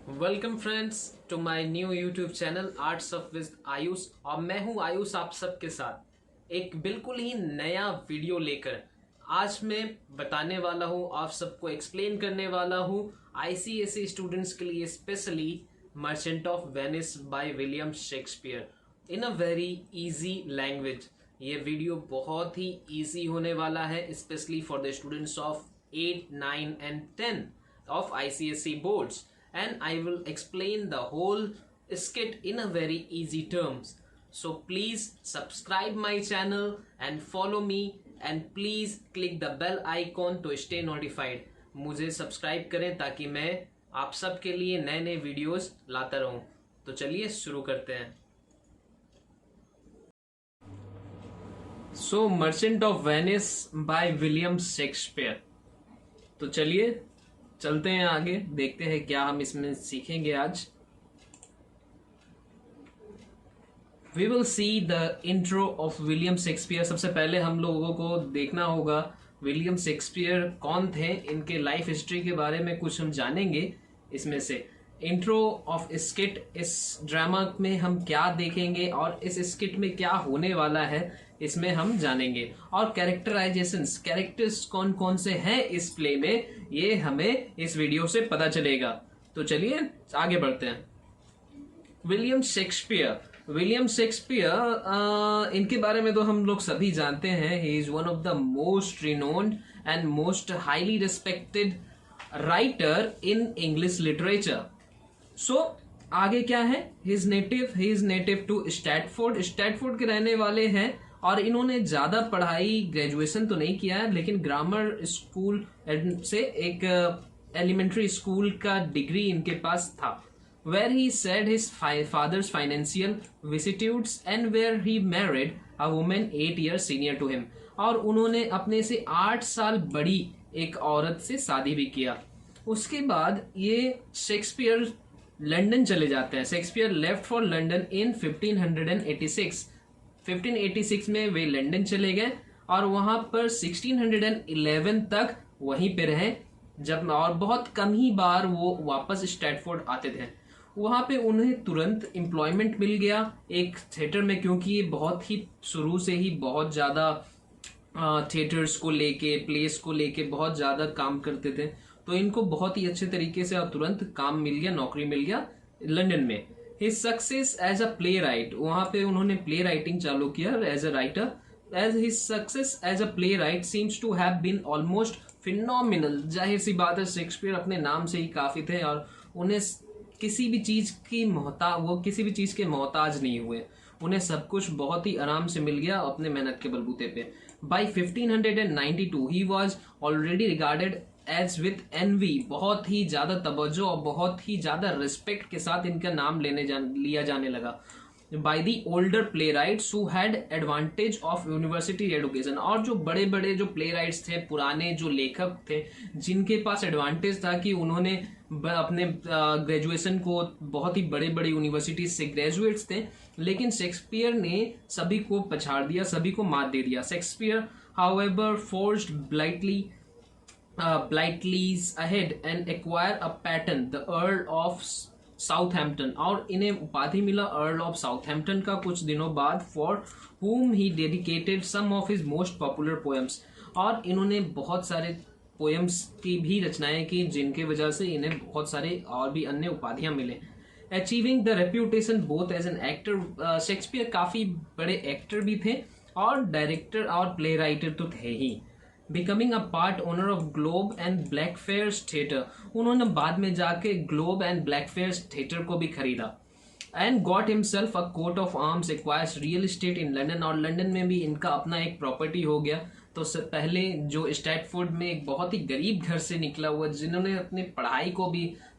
Welcome friends to my new YouTube channel arts of with Ayush. और मैं हूं आयुष आप सबके साथ एक बिल्कुल ही नया वीडियो लेकर। आज मैं बताने वाला हूं, आप सबको एक्सप्लेन करने वाला हूं आईसीएसई स्टूडेंट्स के लिए specially merchant of Venice by William Shakespeare in a very easy language. ये वीडियो बहुत ही इजी होने वाला है specially for the students of 8, 9 and 10 of ICSE boards, and I will explain the whole skit in a very easy terms. So please subscribe my channel and follow me, and please click the bell icon to stay notified. मुझे subscribe करें ताकि मैं आप सबके लिए नए नए videos लाता रहूं। तो चलिए शुरू करते हैं। So merchant of Venice by William Shakespeare. तो चलिए चलते हैं आगे, देखते हैं क्या हम इसमें सीखेंगे आज। We will see the intro of William Shakespeare. सबसे पहले हम लोगों को देखना होगा विलियम शेक्सपियर कौन थे, इनके लाइफ हिस्ट्री के बारे में कुछ हम जानेंगे। इसमें से इंट्रो ऑफ स्किट, इस ड्रामा में हम क्या देखेंगे और इस स्किट में क्या होने वाला है इसमें हम जानेंगे। और कैरेक्टराइजेशंस, कैरेक्टर्स कौन कौन से हैं इस प्ले में, ये हमें इस वीडियो से पता चलेगा। तो चलिए आगे बढ़ते हैं। विलियम शेक्सपियर इनके बारे में तो हम लोग सभी जानते हैं। He is one of the most renowned and most highly respected writer in English literature. So आगे क्या है, ही इज नेटिव टू स्टैटफोर्ड के रहने वाले हैं। और इन्होंने ज्यादा पढ़ाई, ग्रेजुएशन तो नहीं किया है, लेकिन ग्रामर स्कूल से एक एलिमेंट्री स्कूल का डिग्री इनके पास था। Where he said his father's financial vicissitudes and where he married a women 8 years senior to him. और उन्होंने अपने से 8 साल बड़ी एक औरत से शादी भी किया। उसके बाद ये शेक्सपियर लंदन चले जाते हैं। शेक्सपियर लेफ्ट फॉर लंदन इन 1586 में वे लंदन चले गए और वहां पर 1611 तक वहीं पे रहे। जब और बहुत कम ही बार वो वापस स्टैटफोर्ड आते थे। वहां पे उन्हें तुरंत एम्प्लॉयमेंट मिल गया एक थिएटर में, क्योंकि ये बहुत ही शुरू से ही बहुत ज्यादा थिएटर्स को लेके, प्लेस को लेके बहुत ज्यादा काम करते थे। तो इनको बहुत ही अच्छे तरीके से और तुरंत काम मिल गया, नौकरी मिल गया लंदन में। His success as a playwright, वहां पे उन्होंने प्ले राइटिंग चालू किया as a writer. As his success as a playwright seems to have been almost phenomenal. जाहिर सी बात है, शेक्सपियर अपने नाम से ही काफी थे और उन्हें किसी भी चीज के मोहताज नहीं हुए। उन्हें सब कुछ बहुत ही आराम से मिल गया अपने मेहनत के बलबूते पे। By 1592 he was already regarded as with envy, बहुत ही ज्यादा तवज्जो और बहुत ही ज्यादा रिस्पेक्ट के साथ इनका नाम लिया जाने लगा by the older play rights who had advantage of university education. और जो बड़े बड़े जो प्ले राइट्स थे, पुराने जो लेखक थे, जिनके पास एडवांटेज था कि उन्होंने अपने ग्रेजुएशन को बहुत ही बड़े बड़े यूनिवर्सिटीज से ग्रेजुएट्स थे, लेकिन शेक्सपियर ने सभी को पछाड़ दिया, सभी को मात दे दिया। Shakespeare however forced blithely ahead and acquire a patron the Earl of Southampton. और इन्हें उपाधि मिला अर्ल ऑफ साउथहैम्पटन का कुछ दिनों बाद, for whom he dedicated some of his most popular poems। और इन्होंने बहुत सारे पोएम्स की भी रचनाएं की, जिनके वजह से इन्हें बहुत सारे और भी अन्य उपाधियां मिले। Achieving the reputation both as an actor, Shakespeare काफी बड़े एक्टर भी थे और डायरेक्टर और प्ले राइटर तो थे ही। Becoming a part owner of Globe and Blackfriars theatre, उन्होंने बाद में जाके ग्लोब एंड ब्लैकफेयर्स थिएटर को भी खरीदा। And got himself a coat of arms, acquires real estate in London. और लंदन में भी इनका अपना एक प्रॉपर्टी हो गया। तो पहले जो स्टैटफोर्ड में एक बहुत ही गरीब घर से निकला हुआ, जिन्होंने अपने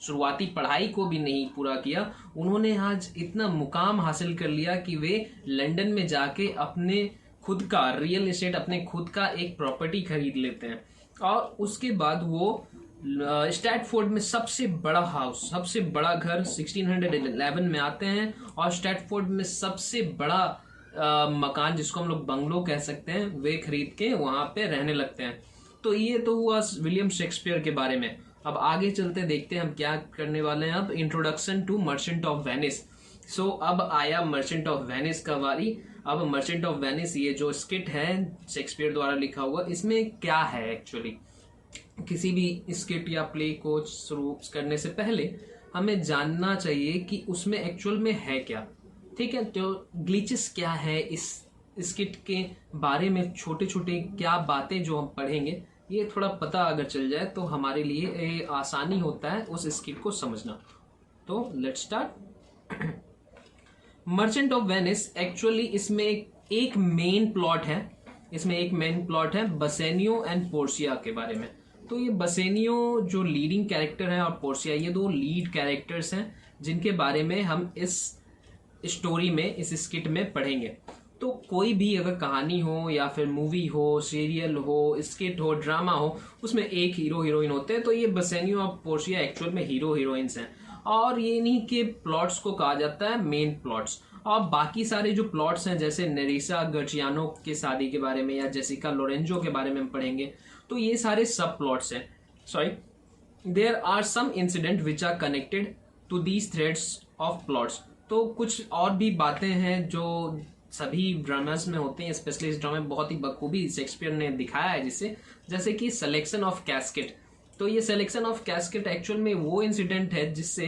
शुरुआती पढ़ाई को भी नहीं पूरा किया, उन्होंने आज इतना मुकाम हासिल कर लिया कि वे लंदन में जाके अपने खुद का रियल एस्टेट, अपने खुद का एक प्रॉपर्टी खरीद लेते हैं। और उसके बाद वो स्टैटफोर्ड में सबसे बड़ा हाउस, सबसे बड़ा घर 1611 में आते हैं और स्टैटफोर्ड में सबसे बड़ा मकान, जिसको हम लोग बंगलो कह सकते हैं, वे खरीद के वहां पे रहने लगते हैं। तो ये तो हुआ विलियम शेक्सपियर के बारे में। अब आगे चलते देखते हैं हम क्या करने वाले हैं। अब introduction to Merchant of Venice. So अब आया मर्चेंट ऑफ वेनिस का बारी। अब मर्चेंट ऑफ वेनिस ये जो स्किट है शेक्सपियर द्वारा लिखा हुआ, इसमें क्या है एक्चुअली। किसी भी स्किट या प्ले को शुरू करने से पहले हमें जानना चाहिए कि उसमें एक्चुअल में है क्या। ठीक है, तो ग्लिचेस क्या है इस स्किट के बारे में, छोटे छोटे क्या बातें जो हम पढ़ेंगे, ये थोड़ा पता अगर चल जाए तो हमारे लिए ये आसानी होता है उस स्किट को समझना। तो let's start. Merchant of Venice actually इसमें एक मेन प्लॉट है। इसमें एक मेन प्लॉट है बसेनियो एंड पोर्सिया के बारे में। तो ये बसेनियो जो लीडिंग कैरेक्टर है और पोर्सिया, ये दो लीड कैरेक्टर्स हैं जिनके बारे में हम इस स्टोरी में, इस स्किट में पढ़ेंगे। तो कोई भी अगर कहानी हो या फिर मूवी हो, सीरियल हो, स्किट हो, ड्रामा हो, उसमें एक हीरो हीरोइन होते हैं। तो ये बसेनियो और पोर्सिया एक्चुअल में हीरो हीरोइंस हैं और ये इन्हीं के प्लॉट्स को कहा जाता है मेन प्लॉट्स। और बाकी सारे जो प्लॉट्स हैं जैसे नेरिसा गर्चियानो के शादी के बारे में या जेसिका लोरेंजो के बारे में हम पढ़ेंगे, तो ये सारे सब प्लॉट्स हैं। Sorry, there are some incident which are connected to these threads of plots. तो कुछ और भी बातें हैं जो सभी ड्रामास में होते हैं, स्पेशली इस ड्रामा में बहुत ही बखूबी शेक्सपियर ने दिखाया है जिससे, जैसे कि सिलेक्शन ऑफ कैस्केट। तो ये सिलेक्शन ऑफ कैस्केट एक्चुअल में वो इंसिडेंट है जिससे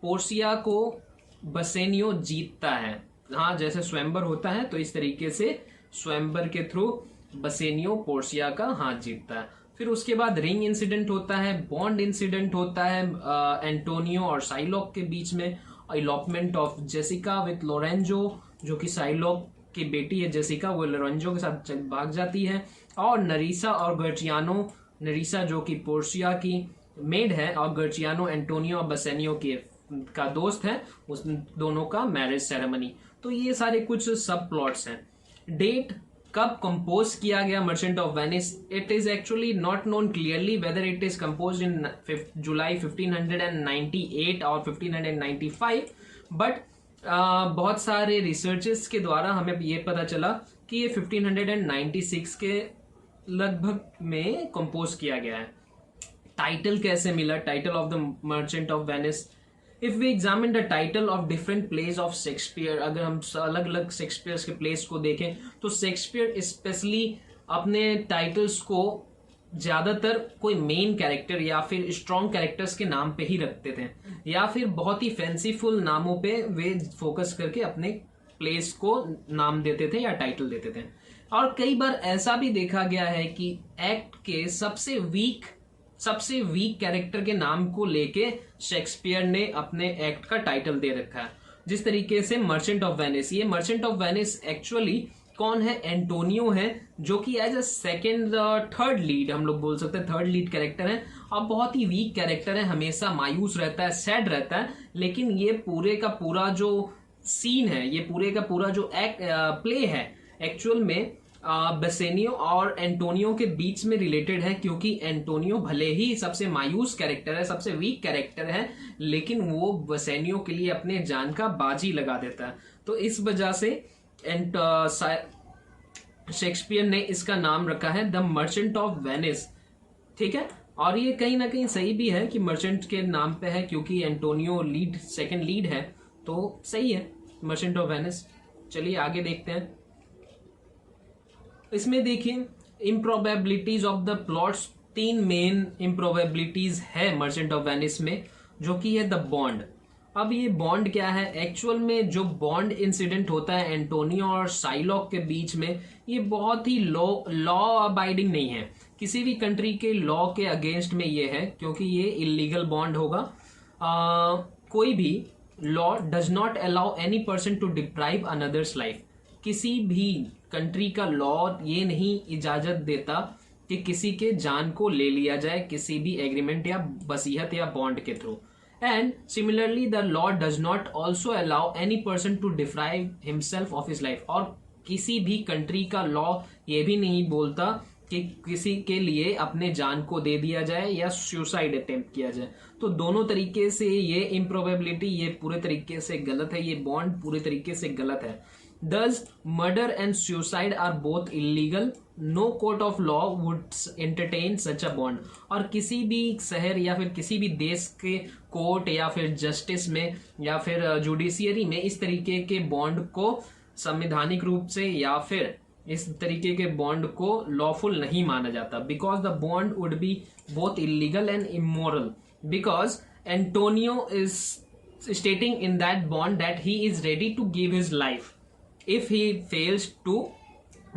पोर्सिया को बसेनियो जीतता है। हाँ, जैसे स्वयंवर होता है तो इस तरीके से स्वयंवर के थ्रू बसेनियो पोर्सिया का हाथ जीतता है। फिर उसके बाद रिंग इंसिडेंट होता है, बॉन्ड इंसिडेंट होता है एंटोनियो और साइलॉक के बीच में, इलॉपमेंट ऑफ जेसिका विथ लोरेंजो, जो कि साइलॉक की बेटी है जेसिका, वो लोरेंजो के साथ भाग जाती है। और नरीसा और गर्चियानो, नरीसा जो कि पोर्सिया की मेड है और गर्चियानो एंटोनियो और बसेनियो की का दोस्त है, उस दोनों का मैरिज सेरेमनी। तो ये सारे कुछ सब प्लॉट्स हैं। डेट कब कंपोज किया गया Merchant of Venice, it is actually not known clearly whether it is compose in July 1598 और 1595, बट बहुत सारे रिसर्चेस के द्वारा हमें ये पता चला कि ये 1596 के लगभग में कंपोज किया गया है। टाइटल कैसे मिला, title of the merchant of Venice. If we examine the title of different place of Shakespeare, अगर हम अलग अलग शेक्सपियर के प्लेस को देखें तो शेक्सपियर स्पेशली अपने टाइटल्स को ज्यादातर कोई मेन कैरेक्टर या फिर स्ट्रॉन्ग कैरेक्टर्स के नाम पे ही रखते थे, या फिर बहुत ही फैंसीफुल नामों पे वे फोकस करके अपने प्लेस को नाम देते थे या टाइटल देते थे। और कई बार ऐसा भी देखा गया है कि एक्ट के सबसे वीक कैरेक्टर के नाम को लेके शेक्सपियर ने अपने एक्ट का टाइटल दे रखा है। जिस तरीके से मर्चेंट ऑफ वेनिस, ये मर्चेंट ऑफ वेनिस एक्चुअली कौन है, एंटोनियो है, जो कि एज अ थर्ड लीड हम लोग बोल सकते हैं, थर्ड लीड कैरेक्टर है और बहुत ही वीक कैरेक्टर है, हमेशा मायूस रहता है, सैड रहता है। लेकिन ये पूरे का पूरा जो सीन है, ये पूरे का पूरा जो प्ले है एक्चुअल में बसेनियो और एंटोनियो के बीच में रिलेटेड है, क्योंकि एंटोनियो भले ही सबसे मायूस कैरेक्टर है, सबसे वीक कैरेक्टर है, लेकिन वो बसेनियो के लिए अपने जान का बाजी लगा देता है। तो इस वजह से शेक्सपियर ने इसका नाम रखा है द मर्चेंट ऑफ वेनिस। ठीक है, और ये कहीं ना कहीं सही भी है कि मर्चेंट के नाम पे है, क्योंकि एंटोनियो लीड, सेकंड लीड है, तो सही है मर्चेंट ऑफ वेनिस। चलिए आगे देखते हैं। इसमें देखिए इम्प्रोबेबिलिटीज ऑफ द प्लॉट्स, 3 मेन इम्प्रोबेबिलिटीज है मर्चेंट ऑफ वेनिस में, जो कि है द बॉन्ड। अब ये बॉन्ड क्या है, एक्चुअल में जो बॉन्ड इंसिडेंट होता है एंटोनियो और साइलॉक के बीच में, ये बहुत ही लॉ अबाइडिंग नहीं है, किसी भी कंट्री के लॉ के अगेंस्ट में ये है, क्योंकि ये इलीगल बॉन्ड होगा। कोई भी law does not allow any person to deprive another's life, किसी भी कंट्री का लॉ ये नहीं इजाजत देता कि किसी के जान को ले लिया जाए किसी भी एग्रीमेंट या वसीयत या बॉन्ड के थ्रू। And similarly the law does not also allow any person to deprive himself of his life, और किसी भी कंट्री का लॉ ये भी नहीं बोलता कि किसी के लिए अपने जान को दे दिया जाए या सुसाइड अटेम्प्ट किया जाए। तो दोनों तरीके से ये इम्प्रोबेबिलिटी, ये पूरे तरीके से गलत है, ये बॉन्ड पूरे तरीके से गलत है। Does murder and suicide are both illegal? No court of law would entertain such a bond. और किसी भी शहर या फिर किसी भी देश के कोर्ट या फिर जस्टिस में या फिर जुडिशियरी में इस तरीके के बॉन्ड को संवैधानिक रूप से या फिर इस तरीके के बॉन्ड को लॉफुल नहीं माना जाता. Because the bond would be both illegal and immoral. Because Antonio is stating in that bond that he is ready to give his life if he fails to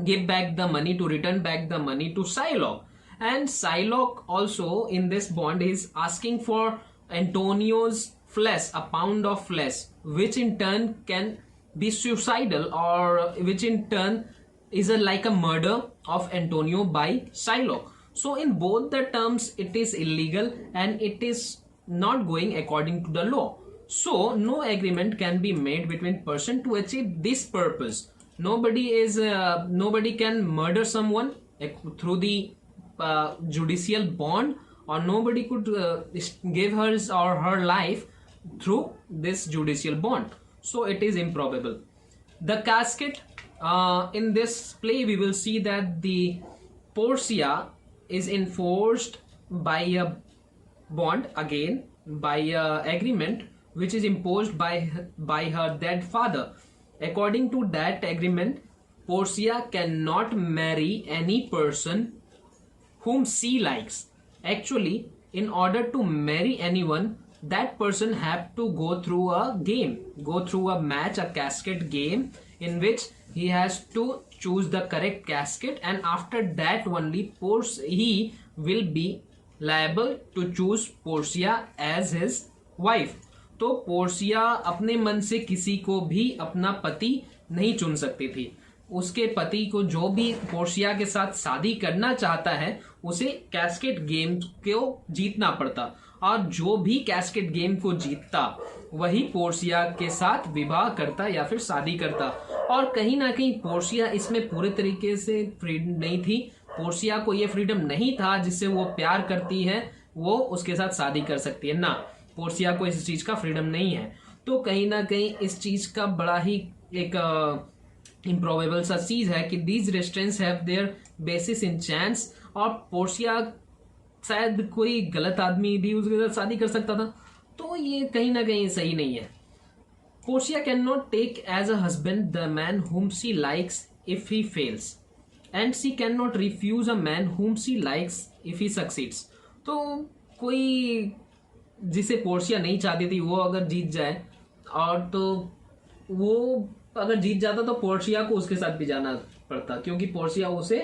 give back the money, to return back the money to Psylocke. And Psylocke also in this bond is asking for Antonio's flesh, a pound of flesh, which in turn can be suicidal, or which in turn is like a murder of Antonio by Psylocke. So in both the terms it is illegal and it is not going according to the law. So no agreement can be made between person to achieve this purpose. Nobody can murder someone through the judicial bond, or nobody could give hers or her life through this judicial bond. So it is improbable. The casket, in this play we will see that the Portia is enforced by a bond, again by a agreement which is imposed by her dead father. According to that agreement, Portia cannot marry any person whom she likes. Actually, in order to marry anyone, that person have to go through a game, go through a match, a casket game, in which he has to choose the correct casket, and after that only he will be liable to choose Portia as his wife. तो Portia अपने मन से किसी को भी अपना पति नहीं चुन सकती थी. उसके पति को, जो भी पोर्सिया के साथ शादी करना चाहता है, उसे कैस्केट गेम को जीतना पड़ता, और जो भी कैस्केट गेम को जीतता वही पोर्सिया के साथ विवाह करता या फिर शादी करता. और कहीं ना कहीं पोर्सिया इसमें पूरे तरीके से फ्रीडम नहीं थी. पोर्सिया को ये फ्रीडम नहीं था जिससे वो प्यार करती है वो उसके साथ शादी कर सकती है. ना, पोर्सिया को इस चीज का फ्रीडम नहीं है. तो कहीं ना कहीं इस चीज का बड़ा ही एक इम्प्रोबेबल सा चीज है कि these restraints have their basis in chance. और पोर्सिया शायद कोई गलत आदमी भी उसके साथ शादी कर सकता था, तो ये कहीं ना कहीं सही नहीं है. Portia can not take as a husband the man whom she likes if he fails, and she can not refuse a man whom she likes if he succeeds. तो कोई जिसे पोर्सिया नहीं चाहती थी वो अगर जीत जाए, और तो वो अगर जीत जाता तो पोर्सिया को उसके साथ भी जाना पड़ता, क्योंकि पोर्सिया उसे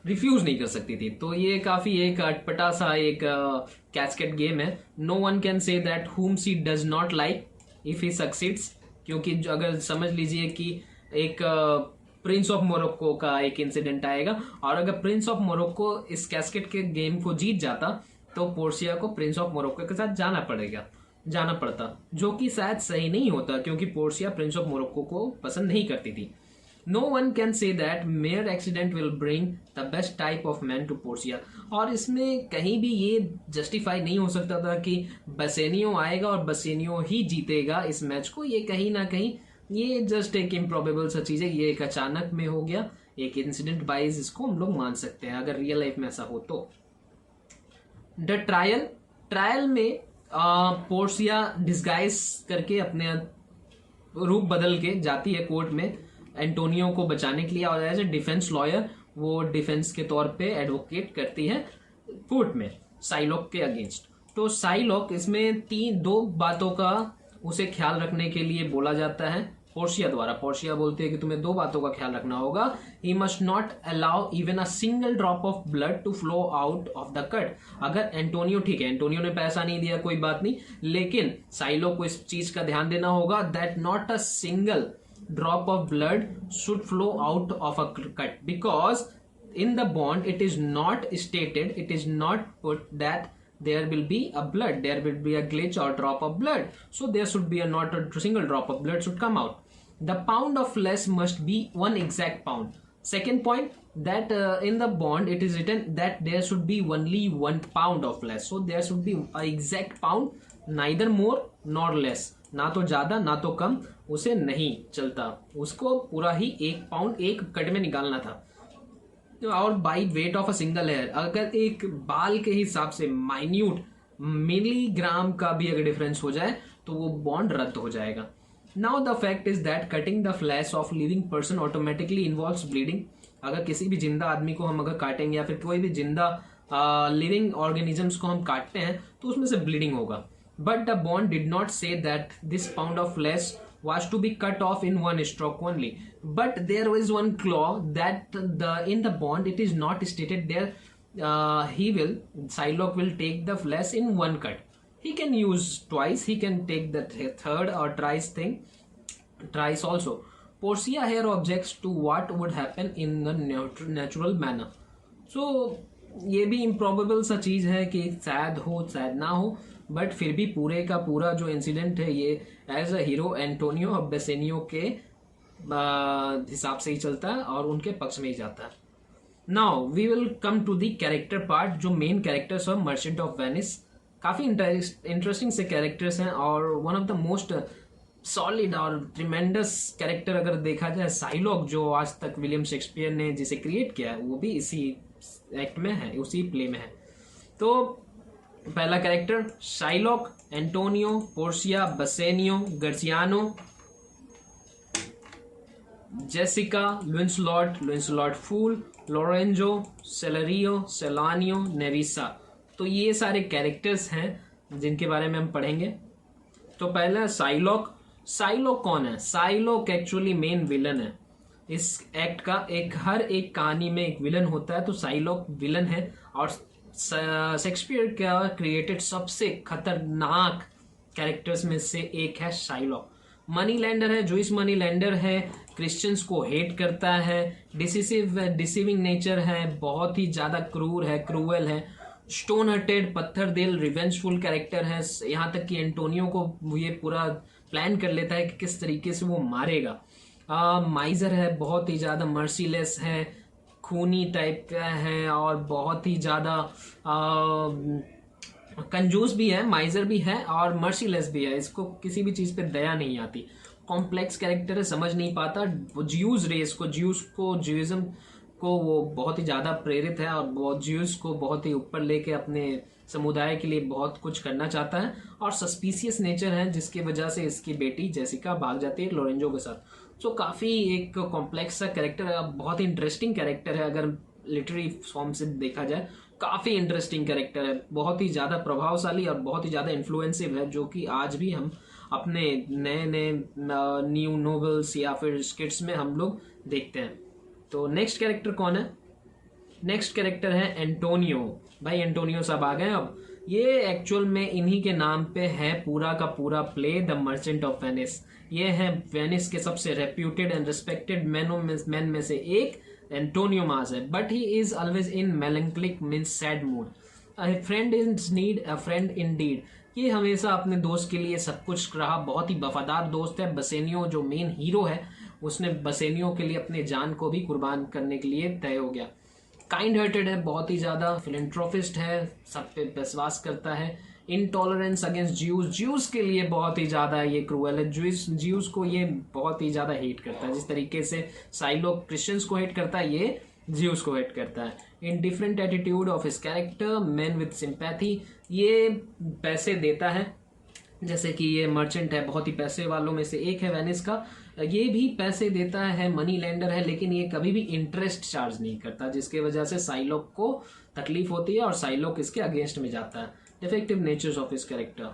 रिफ्यूज नहीं कर सकती थी. तो ये काफी एक अटपटा सा एक कैस्केट गेम है. No one can say that whom she does not like if he succeeds, क्योंकि अगर समझ लीजिए कि एक प्रिंस ऑफ मोरक्को का एक इंसिडेंट आएगा, और अगर प्रिंस ऑफ मोरक्को इस कैस्केट के गेम को जीत जाता तो पोर्सिया को प्रिंस ऑफ मोरक्को के साथ जाना पड़ता, जो कि शायद सही नहीं होता, क्योंकि पोर्सिया प्रिंस ऑफ मोरक्को को पसंद नहीं करती थी. No one can say that mere accident will bring the best type of man to Portia. और इसमें कहीं भी ये जस्टिफाई नहीं हो सकता था कि बसेनियो आएगा और बसेनियो ही जीतेगा इस मैच को. ये कहीं ना कहीं ये जस्ट एक इम्प्रोबेबल सा चीज है. ये एक अचानक में हो गया, एक इंसिडेंट वाइज इसको हम लोग मान सकते हैं अगर रियल लाइफ में ऐसा हो तो. द ट्रायल में पोर्सिया डिस्गाइज करके अपने रूप बदल के जाती है कोर्ट में एंटोनियो को बचाने के लिए, और एज ए डिफेंस लॉयर वो डिफेंस के तौर पे एडवोकेट करती है कोर्ट में साइलॉक के अगेंस्ट. तो साइलॉक इसमें दो बातों का उसे ख्याल रखने के लिए बोला जाता है पोर्सिया द्वारा. पोर्सिया बोलती है कि तुम्हें दो बातों का ख्याल रखना होगा. He must not allow even a single drop of blood to flow out of the cut. अगर एंटोनियो, ठीक है एंटोनियो ने पैसा नहीं दिया कोई बात नहीं, लेकिन साइलो को इस चीज का ध्यान देना होगा that not a single drop of blood should flow out of a cut, because in the bond it is not stated, it is not put that there will be a blood, there will be a glitch or drop of blood. So there should be not a single drop of blood should come out. The pound of flesh must be one exact pound. Second point, that in the bond it is written that there should be only 1 pound of flesh. So there should be an exact pound neither more nor less, ना तो ज्यादा ना तो कम, उसे नहीं चलता, उसको पूरा ही 1 पाउंड 1 कट में निकालना था। और by weight of a single hair, अगर एक बाल के हिसाब से माइन्यूट मिलीग्राम का भी अगर डिफरेंस हो जाए तो वो बॉन्ड रद्द हो जाएगा। Now the fact is that cutting the flash of living person automatically involves bleeding. अगर किसी भी जिंदा आदमी को हम अगर काटेंगे या फिर कोई भी जिंदा लिविंग ऑर्गेनिजम्स को हम काटते हैं तो उसमें से ब्लीडिंग होगा। But the bond did not say that this pound of flash was to be cut off in one stroke only, but there is one clause that in the bond it is not stated there. Psylocke will take the flesh in one cut. He can use twice, he can take the third or twice also. Portia here objects to what would happen in the natural manner. So ये भी improbable सा चीज है कि शायद हो शायद ना हो, बट फिर भी पूरे का पूरा जो इंसिडेंट है ये as a hero Antonio Bassanio के हिसाब से ही चलता है और उनके पक्ष में ही जाता है। Now we will come to the character part, जो main characters of Merchant of Venice. काफी इंटरेस्टिंग से कैरेक्टर्स हैं और one of the most solid और ट्रिमेंडस कैरेक्टर अगर देखा जाए साइलॉक, जो आज तक विलियम शेक्सपियर ने जिसे क्रिएट किया है वो भी इसी एक्ट में है, उसी प्ले में है। तो पहला character Shylock, Antonio, Portia, Bassanio, Gratiano, Jessica, Launcelot fool, Lorenzo, Salerio, Solanio, Nerissa. तो ये सारे कैरेक्टर्स हैं जिनके बारे में हम पढ़ेंगे। तो पहला साइलॉक। साइलॉक कौन है? साइलॉक एक्चुअली मेन विलन है इस एक्ट का। हर एक कहानी में एक विलन होता है, तो साइलॉक विलन है और शेक्सपियर का क्रिएटेड सबसे खतरनाक कैरेक्टर्स में से एक है शाइलॉक। मनी लैंडर है, जो इस मनी लैंडर है क्रिश्चियंस को हेट करता है, डिसीविंग नेचर है, बहुत ही ज्यादा क्रूर है, क्रूअल है, स्टोन हर्टेड, पत्थर दिल, रिवेंजफुल कैरेक्टर है। यहाँ तक कि एंटोनियो को ये पूरा प्लान कर लेता है कि किस तरीके से वो मारेगा। माइजर है, बहुत ही ज्यादा मर्सीलेस है, खूनी टाइप का है और बहुत ही ज्यादा कंजूस भी है, माइजर भी है और मर्सीलेस भी है। इसको किसी भी चीज पे दया नहीं आती। कॉम्प्लेक्स कैरेक्टर है, समझ नहीं पाता। ज्यूज रेस को, ज्यूइज्म को वो बहुत ही ज्यादा प्रेरित है और ज्यूज को बहुत ही ऊपर लेके अपने समुदाय के लिए बहुत कुछ करना चाहता है और सस्पिशियस नेचर है, जिसकी वजह से इसकी बेटी जेसिका भाग जाती है लोरेंजो के साथ। तो काफी एक कॉम्प्लेक्स सा कैरेक्टर है, बहुत ही इंटरेस्टिंग कैरेक्टर है। अगर लिटरेरी फॉर्म से देखा जाए काफी इंटरेस्टिंग कैरेक्टर है, बहुत ही ज्यादा प्रभावशाली और बहुत ही ज्यादा इन्फ्लुएंसिव है, जो कि आज भी हम अपने नए नए न्यू नोवेल्स या फिर स्किट्स में हम लोग देखते हैं। तो नेक्स्ट कैरेक्टर कौन है? नेक्स्ट कैरेक्टर है एंटोनियो। भाई एंटोनियो सब आ गए अब। ये एक्चुअल में इन्हीं के नाम पे है पूरा का पूरा play, the merchant of Venice. ये है वेनिस के सबसे रेप्यूटेड एंड रिस्पेक्टेड मैन में से एक एंटोनियो मास है, but he is always in melancholic means sad mood. A friend in need, a friend in deed. ये हमेशा अपने दोस्त के लिए सब कुछ रहा, बहुत ही वफादार दोस्त है। बसेनियो जो मेन हीरो है, उसने बसेनियो के लिए अपने जान को भी कुर्बान करने के लिए तय हो गया। काइंड हार्टेड है, बहुत ही ज्यादा फिलेंथ्रोपिस्ट है, सब पे विश्वास करता है। इनटॉलरेंस अगेंस्ट ज्यूज के लिए बहुत ही ज्यादा ये क्रूअल है। ज्यूज को ये बहुत ही ज्यादा हेट करता है, जिस तरीके से साइलॉक क्रिश्चियंस को हेट करता है, ये ज्यूज को हेट करता है। In different attitude of his character, man with sympathy. ये पैसे देता है, जैसे कि ये मर्चेंट है, बहुत ही पैसे वालों में से एक है वेनिस का। ये भी पैसे देता है, मनी लैंडर है, लेकिन ये कभी भी इंटरेस्ट चार्ज नहीं करता, जिसके वजह से साइलॉक को तकलीफ होती है और साइलॉक इसके अगेंस्ट में जाता है। Defective natures of his character.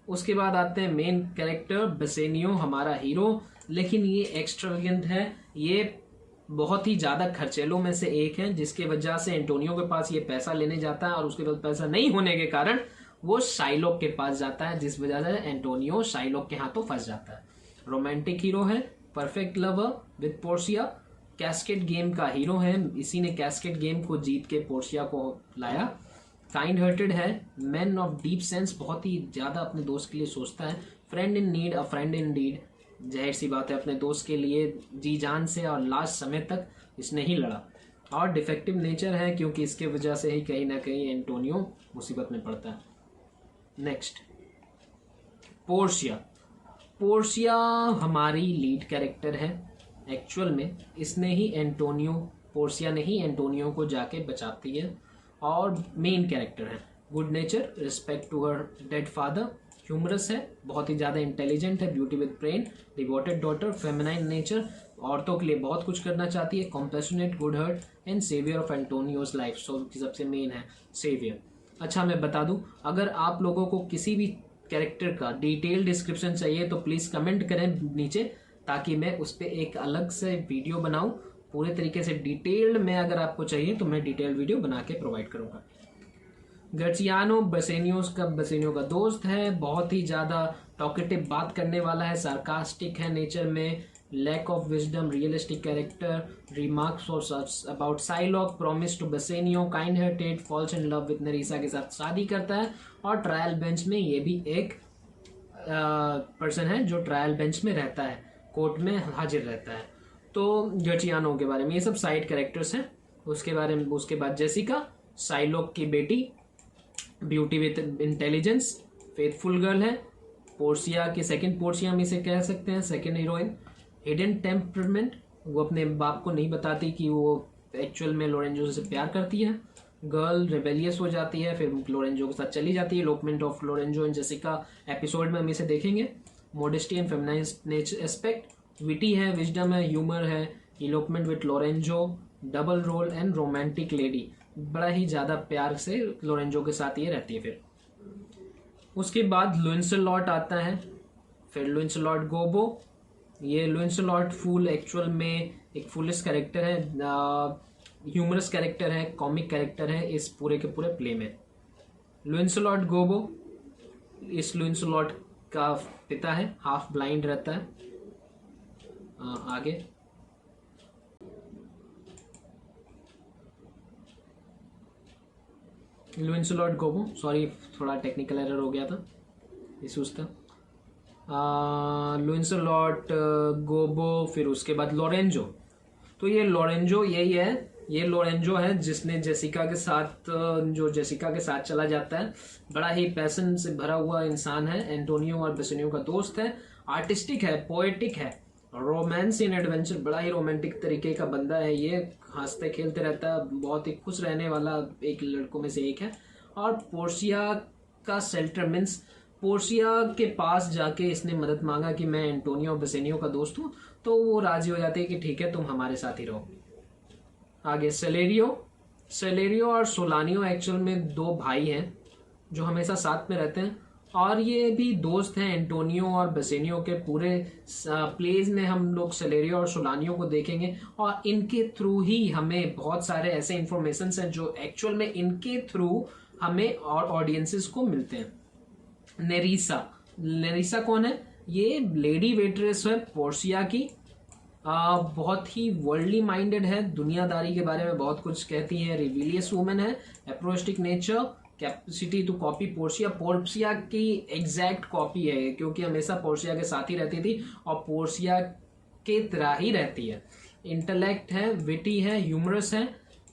उसके बाद आते हैं मेन कैरेक्टर बसेनियो, हमारा हीरो, लेकिन ये एक्सट्रावेगेंट है, ये बहुत ही ज्यादा खर्चेलों में से एक है, जिसके वजह से एंटोनियो के पास ये पैसा लेने जाता है और उसके पास पैसा नहीं होने के कारण वो शाइलॉक के पास जाता है, जिस वजह से एंटोनियो शाइलॉक के हाथों फंस जाता है। रोमांटिक हीरो है, perfect lover with Portia, cascade game का हीरो है, इसी ने कैस्केड गेम को जीत के पोर्सिया को लाया। काइंड हार्टेड है, मैन ऑफ डीप सेंस, बहुत ही ज्यादा अपने दोस्त के लिए सोचता है। Friend in need, a friend in deed, जाहिर सी बात है अपने दोस्त के लिए जी जान से और लास्ट समय तक इसने ही लड़ा। और डिफेक्टिव नेचर है, क्योंकि इसके वजह से ही कहीं ना कहीं एंटोनियो मुसीबत में पड़ता है। Next Portia. पोर्शिया हमारी लीड कैरेक्टर है। एक्चुअल में इसने ही एंटोनियो, पोर्शिया ने ही एंटोनियो को जाके बचाती है और मेन कैरेक्टर है। Good nature, respect to her dead father, humorous है, बहुत ही ज़्यादा इंटेलिजेंट है, beauty with brain, devoted daughter, feminine nature, औरतों के लिए बहुत कुछ करना चाहती है, compassionate, good heart and saviour of Antonio's life. So सबसे मेन है सेवियर। अच्छा, मैं बता दूं, अगर आप लोगों को किसी भी कैरेक्टर का डिटेल डिस्क्रिप्शन चाहिए तो प्लीज़ कमेंट करें नीचे, ताकि मैं उस पर एक अलग से वीडियो बनाऊं पूरे तरीके से डिटेल्ड में। अगर आपको चाहिए तो मैं डिटेल वीडियो बना के प्रोवाइड करूंगा। गर्जियानो बसेनियो का दोस्त है, बहुत ही ज़्यादा टॉकेटिव, बात करने वाला है, सार्कास्टिक है नेचर में, lack of wisdom, realistic character, remarks about Shylock, promise to Bassanio, kind hearted, falls in love with Nerissa के साथ शादी करता है और ट्रायल बेंच में ये भी एक पर्सन है जो ट्रायल बेंच में रहता है, कोर्ट में हाजिर रहता है। तो गर्जियानो के बारे में ये सब साइड कैरेक्टर्स हैं। उसके बाद जेसिका, साइलॉक की बेटी, beauty with intelligence, faithful girl है, पोर्शिया की सेकंड पोर्शिया में से कह सकते हैं, सेकंड हीरोइन। हिडन टेम्परमेंट, वो अपने बाप को नहीं बताती कि वो एक्चुअल में लोरेंजो से प्यार करती है। गर्ल रेबेलियस हो जाती है, फिर लोरेंजो के साथ चली जाती है। Elopement of Lorenzo and Jessica episode में हम इसे देखेंगे। Modesty and feminine nature aspect, witty है, विजडम है, ह्यूमर है। Elopement with Lorenzo, double role and romantic lady, बड़ा ही ज़्यादा प्यार से लोरेंजो के साथ ये रहती है। फिर उसके बाद लुइंसलॉट आता है, फिर लुइंसलॉट गोबो। ये लुइंसलॉट फूल एक्चुअल में एक फुलिश कैरेक्टर है, ह्यूमरस कैरेक्टर है, कॉमिक कैरेक्टर है इस पूरे के पूरे प्ले में। लुइंसलॉट गोबो इस लुइंसलॉट का पिता है, हाफ ब्लाइंड रहता है। आगे लुइंसलॉट गोबो, सॉरी थोड़ा टेक्निकल एरर हो गया था, इशूज था। लुइंसलॉट गोबो, फिर उसके बाद लोरेंजो। तो ये लोरेंजो यही है, ये लोरेंजो है जिसने जेसिका के साथ, जो जेसिका के साथ चला जाता है। बड़ा ही पैशन से भरा हुआ इंसान है, एंटोनियो और बेसेनियो का दोस्त है, आर्टिस्टिक है, पोएटिक है, रोमांस इन एडवेंचर, बड़ा ही रोमांटिक तरीके का बंदा है ये, हंसते खेलते रहता है, बहुत ही खुश रहने वाला एक लड़कों में से एक है। और पोर्शिया का शेल्टर मीन्स पोर्शिया के पास जाके इसने मदद मांगा कि मैं एंटोनियो और बेसेनियो का दोस्त हूँ, तो वो राजी हो जाते हैं कि ठीक है तुम हमारे साथ ही रहो। आगे सेलेरियो और सोलानियो एक्चुअल में दो भाई हैं जो हमेशा साथ में रहते हैं, और ये भी दोस्त हैं एंटोनियो और बेसेनियो के। पूरे प्लेज में हम लोग सेलेरियो और सोलानियो को देखेंगे और इनके थ्रू ही हमें बहुत सारे ऐसे इंफॉर्मेशन हैं जो एक्चुअल में इनके थ्रू हमें और ऑडियंसेस को मिलते हैं। नेरीसा कौन है? ये लेडी वेट्रेस है पोर्शिया की, बहुत ही वर्ल्डली माइंडेड है, दुनियादारी के बारे में बहुत कुछ कहती है, रिविलियस वुमेन है, एप्रोस्टिक nature, capacity to copy Portia की एग्जैक्ट कॉपी है, क्योंकि हमेशा पोर्शिया के साथ ही रहती थी और पोर्शिया के तरह ही रहती है। इंटेलेक्ट है, विटी है, ह्यूमरस है,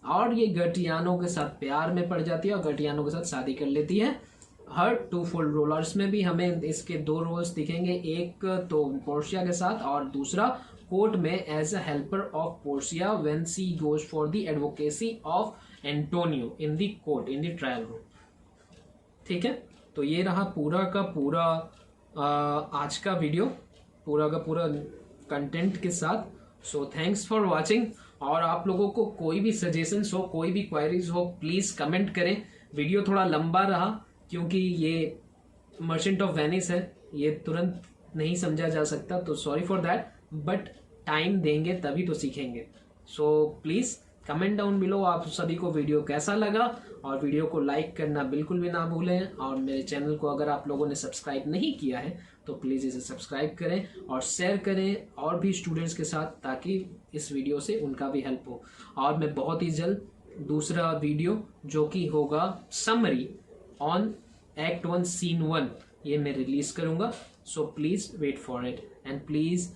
और ये गर्टियानो के साथ प्यार में पड़ जाती है और गर्टियानो के साथ शादी कर लेती है। हर टू फुल रोलर्स में भी हमें इसके दो रोल्स दिखेंगे, एक तो पोर्शिया के साथ और दूसरा कोर्ट में as a helper of Portia when she goes for the advocacy of Antonio in the court, in the trial room. ठीक है, तो ये रहा पूरा का पूरा आज का वीडियो, पूरा का पूरा कंटेंट के साथ। सो थैंक्स फॉर वॉचिंग, और आप लोगों को कोई भी सजेशंस हो, कोई भी क्वेरीज हो, प्लीज़ कमेंट करें। वीडियो थोड़ा लंबा रहा क्योंकि ये मर्चेंट ऑफ वेनिस है, ये तुरंत नहीं समझा जा सकता, तो sorry for that, but time देंगे तभी तो सीखेंगे। So please comment down below आप सभी को वीडियो कैसा लगा, और वीडियो को लाइक करना बिल्कुल भी ना भूलें, और मेरे चैनल को अगर आप लोगों ने सब्सक्राइब नहीं किया है तो प्लीज़ इसे सब्सक्राइब करें और शेयर करें और भी स्टूडेंट्स के साथ, ताकि इस वीडियो से उनका भी हेल्प हो। और मैं बहुत ही जल्द दूसरा वीडियो जो कि होगा समरी ऑन एक्ट 1 सीन 1, ये मैं रिलीज करूंगा। So please wait for it and please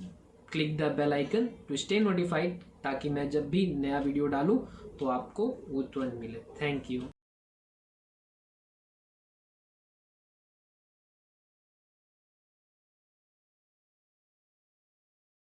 click the bell icon to stay notified, ताकि मैं जब भी नया वीडियो डालूं तो आपको वो तुरंत मिले। Thank you.